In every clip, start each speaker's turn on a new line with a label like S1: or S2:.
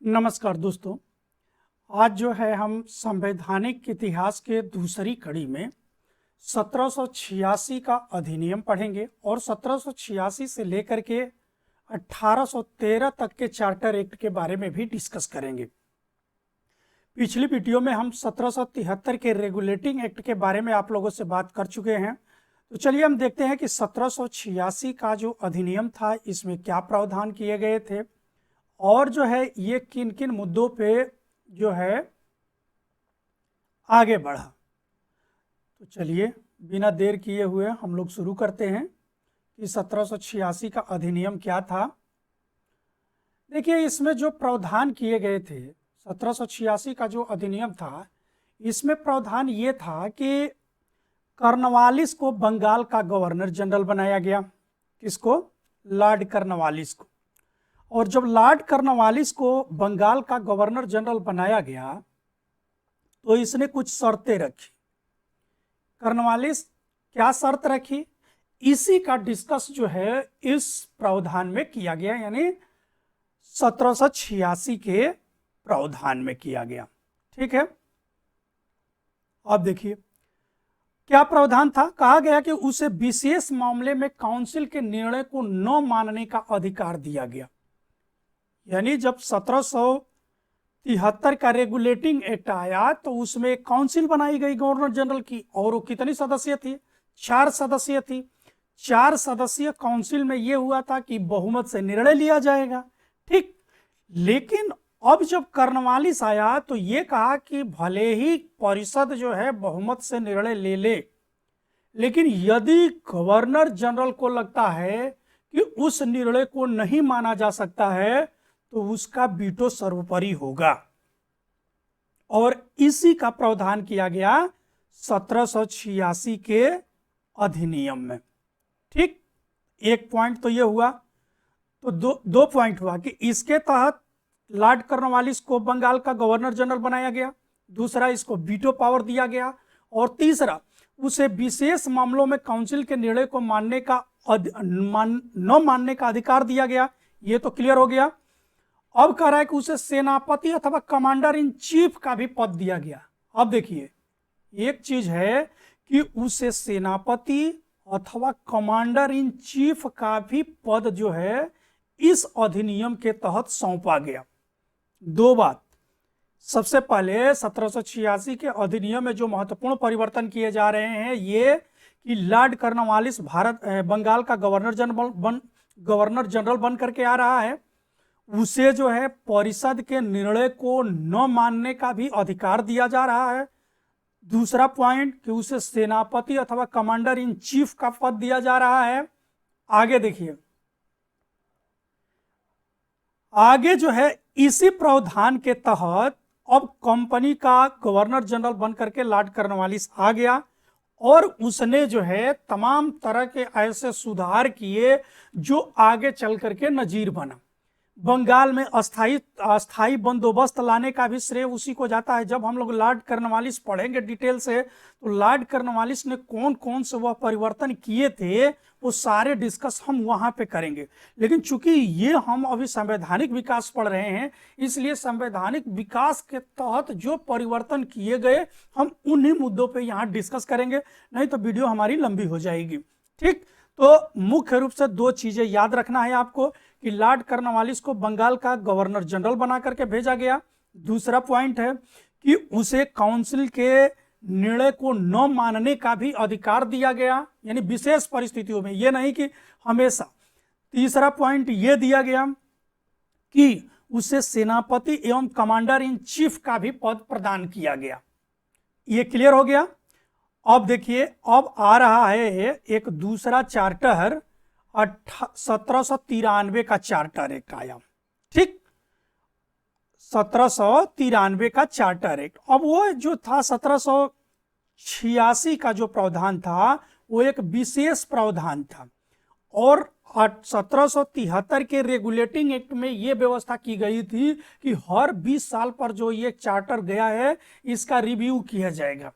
S1: नमस्कार दोस्तों। आज जो है हम संवैधानिक इतिहास के दूसरी कड़ी में 1786 का अधिनियम पढ़ेंगे और 1786 से लेकर के 1813 तक के चार्टर एक्ट के बारे में भी डिस्कस करेंगे। पिछली वीडियो में हम 1773 के रेगुलेटिंग एक्ट के बारे में आप लोगों से बात कर चुके हैं। तो चलिए हम देखते हैं कि 1786 का जो अधिनियम था इसमें क्या प्रावधान किए गए थे और जो है ये किन किन मुद्दों पे जो है आगे बढ़ा। तो चलिए बिना देर किए हुए हम लोग शुरू करते हैं कि 1786 का अधिनियम क्या था। देखिए, इसमें जो प्रावधान किए गए थे 1786 का जो अधिनियम था, इसमें प्रावधान ये था कि कॉर्नवालिस को बंगाल का गवर्नर जनरल बनाया गया। किसको? लॉर्ड कॉर्नवालिस को। और जब लॉर्ड कॉर्नवालिस को बंगाल का गवर्नर जनरल बनाया गया तो इसने कुछ शर्तें रखी। कॉर्नवालिस क्या शर्त रखी, इसी का डिस्कस जो है इस प्रावधान में किया गया, यानी 1786 के प्रावधान में किया गया। ठीक है, अब देखिए क्या प्रावधान था। कहा गया कि उसे विशेष मामले में काउंसिल के निर्णय को न मानने का अधिकार दिया गया। यानी जब 1773 का रेगुलेटिंग एक्ट आया तो उसमें एक काउंसिल बनाई गई गवर्नर जनरल की, और वो कितनी सदस्य थी? 4 सदस्य थी। 4 सदस्यीय काउंसिल में यह हुआ था कि बहुमत से निर्णय लिया जाएगा। ठीक, लेकिन अब जब कॉर्नवालिस आया तो ये कहा कि भले ही परिषद जो है बहुमत से निर्णय ले ले, लेकिन यदि गवर्नर जनरल को लगता है कि उस निर्णय को नहीं माना जा सकता है तो उसका वीटो सर्वोपरि होगा। और इसी का प्रावधान किया गया 1786 के अधिनियम में। ठीक, एक पॉइंट तो यह हुआ। तो दो पॉइंट हुआ कि इसके तहत लॉर्ड कॉर्नवालिस को बंगाल का गवर्नर जनरल बनाया गया, दूसरा इसको वीटो पावर दिया गया, और तीसरा उसे विशेष मामलों में काउंसिल के निर्णय को न मानने का अधिकार दिया गया। यह तो क्लियर हो गया। अब कह रहा है कि उसे सेनापति अथवा कमांडर इन चीफ का भी पद दिया गया। अब देखिए, एक चीज है कि उसे सेनापति अथवा कमांडर इन चीफ का भी पद जो है इस अधिनियम के तहत सौंपा गया। दो बात। सबसे पहले 1786 के अधिनियम में जो महत्वपूर्ण परिवर्तन किए जा रहे हैं ये कि लॉर्ड कॉर्नवालिस बंगाल का गवर्नर जनरल बन करके आ रहा है। उसे जो है परिषद के निर्णय को न मानने का भी अधिकार दिया जा रहा है। दूसरा पॉइंट कि उसे सेनापति अथवा कमांडर इन चीफ का पद दिया जा रहा है। आगे देखिए, आगे जो है इसी प्रावधान के तहत अब कंपनी का गवर्नर जनरल बन करके लॉर्ड कॉर्नवालिस आ गया और उसने जो है तमाम तरह के ऐसे सुधार किए जो आगे चल करके नजीर बना। बंगाल में अस्थाई बंदोबस्त लाने का भी श्रेय उसी को जाता है। जब हम लोग लॉर्ड कॉर्नवालिस पढ़ेंगे डिटेल से तो लॉर्ड कॉर्नवालिस ने कौन कौन से वह परिवर्तन किए थे वो सारे डिस्कस हम वहां पे करेंगे। लेकिन चूंकि ये हम अभी संवैधानिक विकास पढ़ रहे हैं इसलिए संवैधानिक विकास के तहत जो परिवर्तन किए गए हम उन्हीं मुद्दों पे यहाँ डिस्कस करेंगे, नहीं तो वीडियो हमारी लंबी हो जाएगी। ठीक, तो मुख्य रूप से दो चीजें याद रखना है आपको कि लॉर्ड कॉर्नवालिस को बंगाल का गवर्नर जनरल बना करके भेजा गया। दूसरा पॉइंट है कि उसे काउंसिल के निर्णय को न मानने का भी अधिकार दिया गया, यानी विशेष परिस्थितियों में, यह नहीं कि हमेशा। तीसरा पॉइंट यह दिया गया कि उसे सेनापति एवं कमांडर इन चीफ का भी पद प्रदान किया गया। यह क्लियर हो गया। अब देखिए, अब आ रहा है एक दूसरा चार्टर 1793 का चार्टर एक्ट आया। ठीक, 1793 का चार्टर एक्ट। अब वो जो था 1786 का जो प्रावधान था वो एक विशेष प्रावधान था, और 1773 के रेगुलेटिंग एक्ट में ये व्यवस्था की गई थी कि हर 20 साल पर जो ये चार्टर गया है इसका रिव्यू किया जाएगा।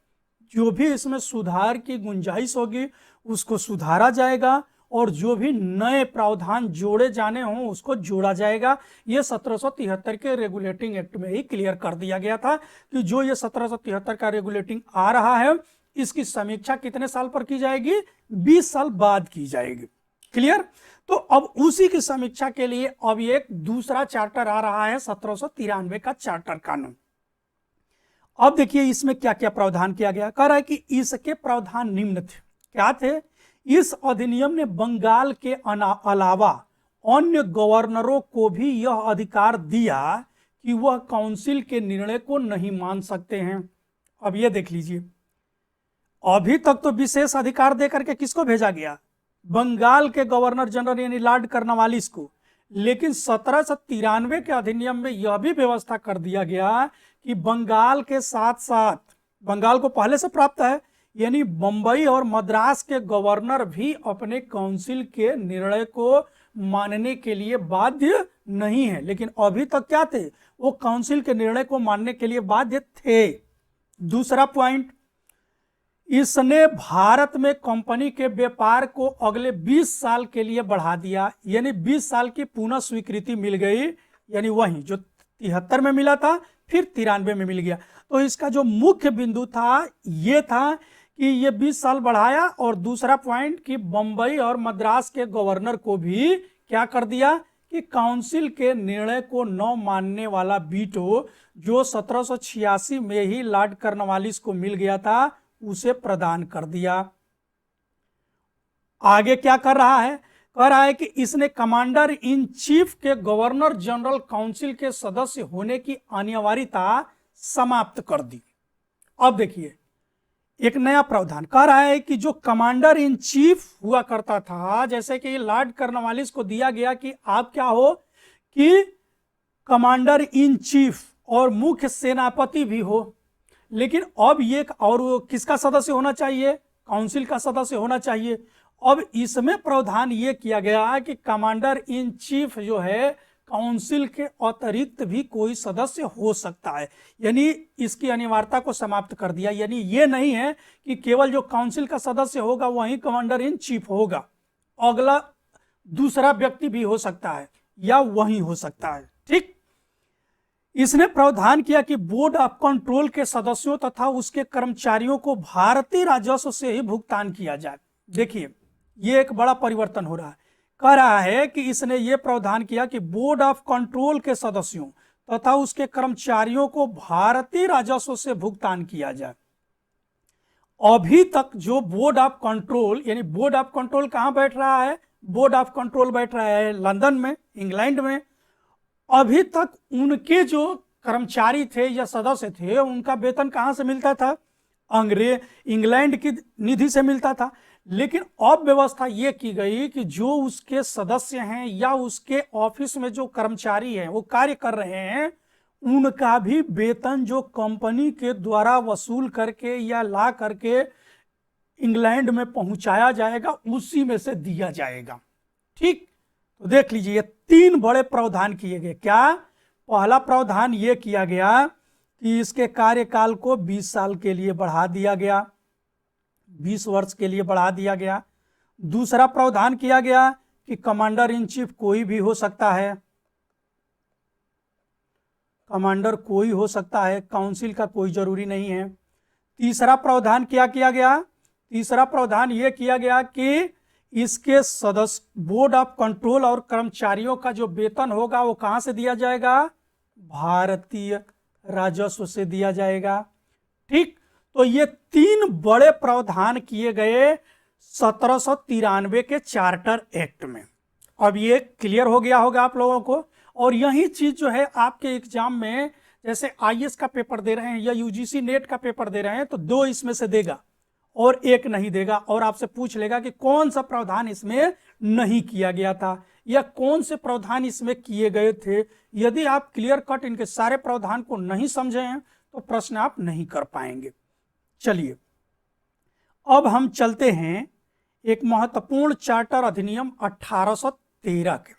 S1: जो भी इसमें सुधार की गुंजाइश होगी उसको सुधारा जाएगा और जो भी नए प्रावधान जोड़े जाने हों उसको जोड़ा जाएगा। ये 1773 के रेगुलेटिंग एक्ट में ही क्लियर कर दिया गया था कि जो ये 1773 का रेगुलेटिंग आ रहा है इसकी समीक्षा कितने साल पर की जाएगी, 20 साल बाद की जाएगी। क्लियर। तो अब उसी की समीक्षा के लिए अब एक दूसरा चार्टर आ रहा है 1793 का चार्टर कानून। अब देखिए इसमें क्या क्या प्रावधान किया गया। कह रहा है कि इसके प्रावधान निम्न थे। क्या थे? इस अधिनियम ने बंगाल के अलावा अन्य गवर्नरों को भी यह अधिकार दिया कि वह काउंसिल के निर्णय को नहीं मान सकते हैं। अब ये देख लीजिए, अभी तक तो विशेष अधिकार देकर के किसको भेजा गया, बंगाल के गवर्नर जनरल यानी लॉर्ड कर्नवालिस को। लेकिन 1793 के अधिनियम में यह भी व्यवस्था कर दिया गया कि बंगाल के साथ साथ, बंगाल को पहले से प्राप्त है, यानी बंबई और मद्रास के गवर्नर भी अपने काउंसिल के निर्णय को मानने के लिए बाध्य नहीं है। लेकिन अभी तक क्या थे, वो काउंसिल के निर्णय को मानने के लिए बाध्य थे। दूसरा पॉइंट, इसने भारत में कंपनी के व्यापार को अगले 20 साल के लिए बढ़ा दिया, यानी 20 साल की पुनः स्वीकृति मिल गई, यानी वही जो 73 में मिला था फिर 93 में मिल गया। तो इसका जो मुख्य बिंदु था ये था कि ये 20 साल बढ़ाया, और दूसरा पॉइंट कि बंबई और मद्रास के गवर्नर को भी क्या कर दिया कि काउंसिल के निर्णय को न मानने वाला वीटो जो 1786 में ही लॉर्ड कर्नवालिस को मिल गया था उसे प्रदान कर दिया। आगे क्या कर रहा है, कह रहा है कि इसने कमांडर इन चीफ के गवर्नर जनरल काउंसिल के सदस्य होने की अनिवार्यता समाप्त कर दी। अब देखिए एक नया प्रावधान कह रहा है कि जो कमांडर इन चीफ हुआ करता था, जैसे कि लॉर्ड कर्नवालिस को दिया गया कि आप क्या हो कि कमांडर इन चीफ और मुख्य सेनापति भी हो, लेकिन अब ये और किसका सदस्य होना चाहिए, काउंसिल का सदस्य होना चाहिए। अब इसमें प्रावधान ये किया गया है कि कमांडर इन चीफ जो है काउंसिल के अतिरिक्त भी कोई सदस्य हो सकता है, यानी इसकी अनिवार्यता को समाप्त कर दिया। यानी ये नहीं है कि केवल जो काउंसिल का सदस्य होगा वही कमांडर इन चीफ होगा, अगला दूसरा व्यक्ति भी हो सकता है या वही हो सकता है। ठीक। इसने प्रावधान किया कि बोर्ड ऑफ कंट्रोल के सदस्यों तथा उसके कर्मचारियों को भारतीय राजस्व से ही भुगतान किया जाए। देखिए ये एक बड़ा परिवर्तन हो रहा है। कह रहा है कि इसने ये प्रावधान किया कि बोर्ड ऑफ कंट्रोल के सदस्यों तथा उसके कर्मचारियों को भारतीय राजस्व से भुगतान किया जाए। अभी तक जो बोर्ड ऑफ कंट्रोल, यानी बोर्ड ऑफ कंट्रोल कहां बैठ रहा है, बोर्ड ऑफ कंट्रोल बैठ रहा है लंदन में, इंग्लैंड में। अभी तक उनके जो कर्मचारी थे या सदस्य थे उनका वेतन कहां से मिलता था, इंग्लैंड की निधि से मिलता था। लेकिन अब व्यवस्था ये की गई कि जो उसके सदस्य हैं या उसके ऑफिस में जो कर्मचारी हैं वो कार्य कर रहे हैं, उनका भी वेतन जो कंपनी के द्वारा वसूल करके या ला करके इंग्लैंड में पहुंचाया जाएगा उसी में से दिया जाएगा। ठीक। तो देख लीजिए ये 3 बड़े प्रावधान किए गए। क्या? पहला प्रावधान ये किया गया कि इसके कार्यकाल को 20 साल के लिए बढ़ा दिया गया, 20 वर्ष के लिए बढ़ा दिया गया। दूसरा प्रावधान किया गया कि कमांडर इन चीफ कोई भी हो सकता है, कमांडर कोई हो सकता है, काउंसिल का कोई जरूरी नहीं है। तीसरा प्रावधान क्या किया गया, तीसरा प्रावधान यह किया गया कि इसके सदस्य बोर्ड ऑफ कंट्रोल और कर्मचारियों का जो वेतन होगा वो कहां से दिया जाएगा, भारतीय राजस्व से दिया जाएगा। ठीक। तो ये 3 बड़े प्रावधान किए गए 1793 के चार्टर एक्ट में। अब ये क्लियर हो गया होगा आप लोगों को। और यही चीज जो है आपके एग्जाम में, जैसे आईएएस का पेपर दे रहे हैं या यूजीसी नेट का पेपर दे रहे हैं, तो 2 इसमें से देगा और 1 नहीं देगा, और आपसे पूछ लेगा कि कौन सा प्रावधान इसमें नहीं किया गया था या कौन से प्रावधान इसमें किए गए थे। यदि आप क्लियर कट इनके सारे प्रावधान को नहीं समझे हैं तो प्रश्न आप नहीं कर पाएंगे। चलिए अब हम चलते हैं एक महत्वपूर्ण चार्टर अधिनियम 1813 के।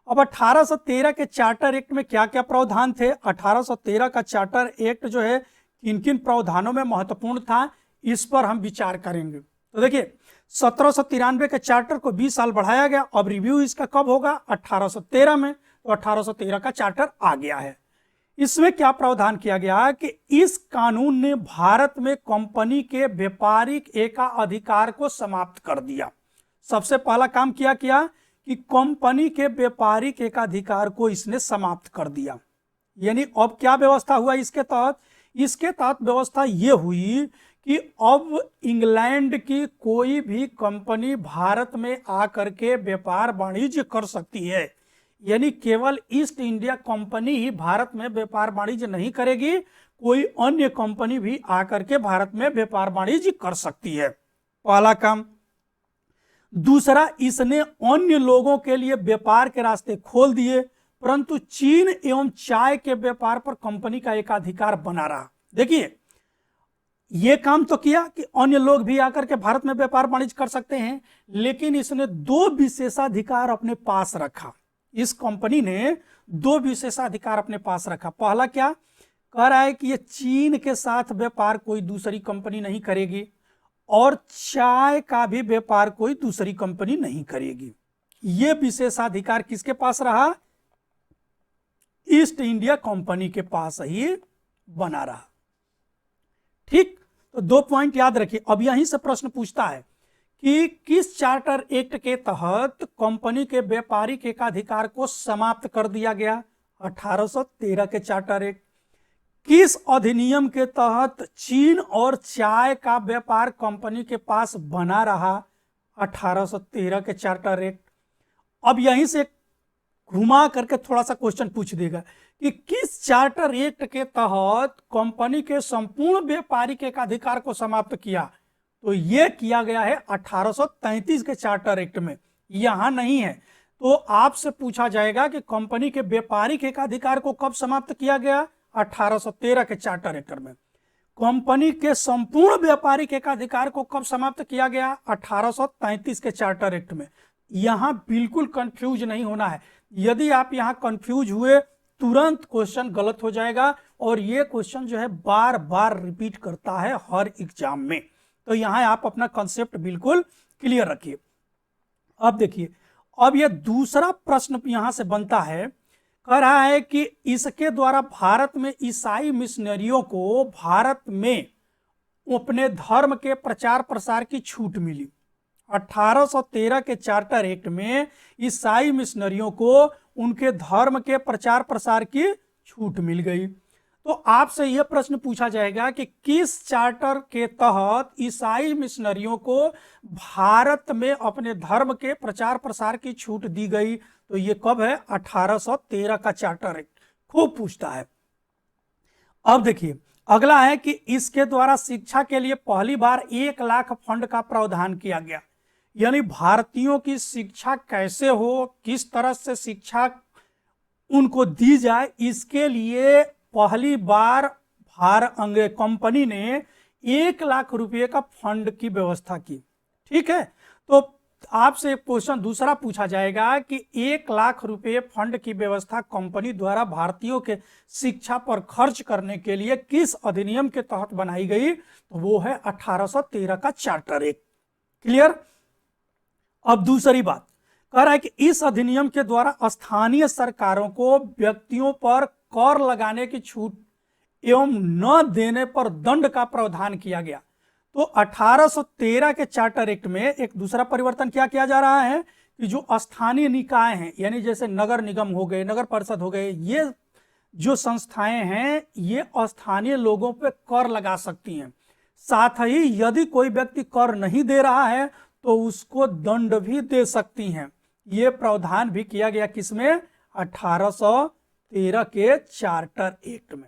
S1: अब 1813 के चार्टर एक्ट में क्या क्या प्रावधान थे, 1813 का चार्टर एक्ट जो है किन किन प्रावधानों में महत्वपूर्ण था, इस पर हम विचार करेंगे। तो देखिए 1793 के चार्टर को 20 साल बढ़ाया गया। अब रिव्यू इसका कब होगा? 1813 में। तो 1813 का चार्टर आ गया है। इसमें क्या प्रावधान किया गया कि इस कानून ने भारत में कंपनी के व्यापारिक एकाधिकार को समाप्त कर दिया। सबसे पहला काम किया कि कंपनी के व्यापारिक एकाधिकार को इसने समाप्त कर दिया। यानी अब क्या व्यवस्था हुआ इसके तहत? इसके तहत व्यवस्था ये हुई कि अब इंग्लैंड की कोई भी कंपनी भारत में आकर के व्यापार वाणिज्य कर सकती है। यानी केवल ईस्ट इंडिया कंपनी ही भारत में व्यापार वाणिज्य नहीं करेगी, कोई अन्य कंपनी भी आकर के भारत में व्यापार वाणिज्य कर सकती है। पहला काम। दूसरा, इसने अन्य लोगों के लिए व्यापार के रास्ते खोल दिए, परंतु चीन एवं चाय के व्यापार पर कंपनी का एकाधिकार बना रहा। देखिए, यह काम तो किया कि अन्य लोग भी आकर के भारत में व्यापार वाणिज्य कर सकते हैं, लेकिन इसने दो विशेषाधिकार अपने पास रखा। इस कंपनी ने दो विशेषाधिकार अपने पास रखा। पहला क्या कह रहा है कि ये चीन के साथ व्यापार कोई दूसरी कंपनी नहीं करेगी और चाय का भी व्यापार कोई दूसरी कंपनी नहीं करेगी। ये विशेषाधिकार किसके पास रहा? ईस्ट इंडिया कंपनी के पास ही बना रहा। ठीक, तो 2 पॉइंट याद रखिए। अब यहीं से प्रश्न पूछता है कि किस चार्टर एक्ट के तहत कंपनी के व्यापारिक एकाधिकार को समाप्त कर दिया गया? 1813 के चार्टर एक्ट। किस अधिनियम के तहत चीन और चाय का व्यापार कंपनी के पास बना रहा? 1813 के चार्टर एक्ट। अब यहीं से घुमा करके थोड़ा सा क्वेश्चन पूछ देगा कि किस चार्टर एक्ट के तहत कंपनी के संपूर्ण व्यापारिक एकाधिकार को समाप्त किया? तो यह किया गया है 1833 के चार्टर एक्ट में, यहां नहीं है। तो आपसे पूछा जाएगा कि कंपनी के व्यापारिक एकाधिकार को कब समाप्त किया गया? 1813 के चार्टर एक्ट में। कंपनी के संपूर्ण व्यापारिक एकाधिकार को कब समाप्त किया गया? 1833 के चार्टर एक्ट में। यहां बिल्कुल कंफ्यूज नहीं होना है। यदि आप यहां कंफ्यूज हुए, तुरंत क्वेश्चन गलत हो जाएगा, और यह क्वेश्चन जो है बार बार रिपीट करता है हर एग्जाम में। तो यहां आप अपना कॉन्सेप्ट बिल्कुल क्लियर रखिए। अब देखिए, अब यह दूसरा प्रश्न यहां से बनता है, कह रहा है कि इसके द्वारा भारत में ईसाई मिशनरियों को भारत में अपने धर्म के प्रचार प्रसार की छूट मिली। 1813 के चार्टर एक्ट में ईसाई मिशनरियों को उनके धर्म के प्रचार प्रसार की छूट मिल गई। तो आपसे यह प्रश्न पूछा जाएगा कि किस चार्टर के तहत ईसाई मिशनरियों को भारत में अपने धर्म के प्रचार प्रसार की छूट दी गई? तो ये कब है? 1813 का चार्टर एक्ट। खूब पूछता है। अब देखिए, अगला है कि इसके द्वारा शिक्षा के लिए पहली बार 1 लाख फंड का प्रावधान किया गया। यानी भारतीयों की शिक्षा कैसे हो, किस तरह से शिक्षा उनको दी जाए, इसके लिए पहली बार कंपनी ने 1 लाख रुपए का फंड की व्यवस्था की। ठीक है, तो आपसे एक क्वेश्चन दूसरा पूछा जाएगा कि 1 लाख रुपए फंड की व्यवस्था कंपनी द्वारा भारतीयों के शिक्षा पर खर्च करने के लिए किस अधिनियम के तहत बनाई गई? तो वो है 1813 का चार्टर एक्ट। क्लियर? अब दूसरी बात कह रहा है कि इस अधिनियम के द्वारा स्थानीय सरकारों को व्यक्तियों पर कर लगाने की छूट एवं न देने पर दंड का प्रावधान किया गया। तो 1813 के चार्टर एक्ट में एक दूसरा परिवर्तन क्या किया जा रहा है कि जो स्थानीय निकाय हैं, यानी जैसे नगर निगम हो गए, नगर परिषद हो गए, ये जो संस्थाएं हैं ये स्थानीय लोगों पे कर लगा सकती हैं। साथ ही यदि कोई व्यक्ति कर नहीं दे रहा है तो उसको दंड भी दे सकती हैं। ये प्रावधान भी किया गया किसमें? 1813 के चार्टर एक्ट में।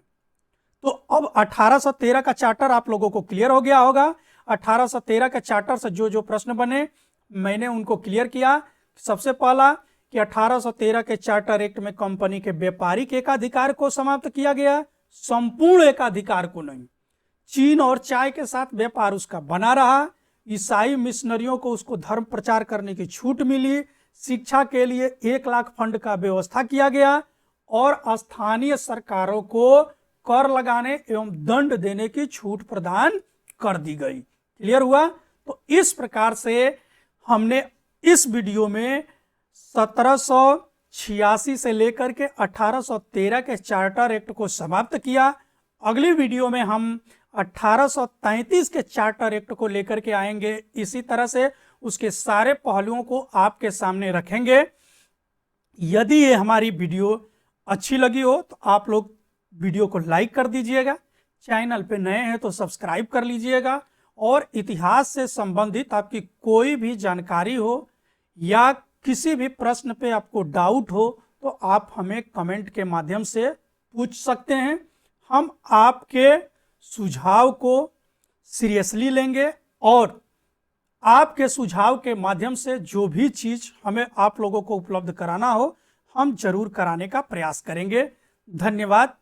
S1: तो अब 1813 का चार्टर आप लोगों को क्लियर हो गया होगा। 1813 के चार्टर से जो जो प्रश्न बने मैंने उनको क्लियर किया। सबसे पहला कि 1813 के चार्टर एक्ट में कंपनी के व्यापारिक एकाधिकार को समाप्त किया गया, संपूर्ण एकाधिकार को नहीं। चीन और चाय के साथ व्यापार उसका बना रहा। ईसाई मिशनरियों को उसको धर्म प्रचार करने की छूट मिली। शिक्षा के लिए 1 लाख फंड का व्यवस्था किया गया और स्थानीय सरकारों को कर लगाने एवं दंड देने की छूट प्रदान कर दी गई। क्लियर हुआ? तो इस प्रकार से हमने इस वीडियो में 1786 से लेकर के 1813 के चार्टर एक्ट को समाप्त किया। अगली वीडियो में हम 1833 के चार्टर एक्ट को लेकर के आएंगे, इसी तरह से उसके सारे पहलुओं को आपके सामने रखेंगे। यदि ये हमारी वीडियो अच्छी लगी हो तो आप लोग वीडियो को लाइक कर दीजिएगा, चैनल पे नए हैं तो सब्सक्राइब कर लीजिएगा, और इतिहास से संबंधित आपकी कोई भी जानकारी हो या किसी भी प्रश्न पे आपको डाउट हो तो आप हमें कमेंट के माध्यम से पूछ सकते हैं। हम आपके सुझाव को सीरियसली लेंगे और आपके सुझाव के माध्यम से जो भी चीज़ हमें आप लोगों को उपलब्ध कराना हो हम जरूर कराने का प्रयास करेंगे। धन्यवाद।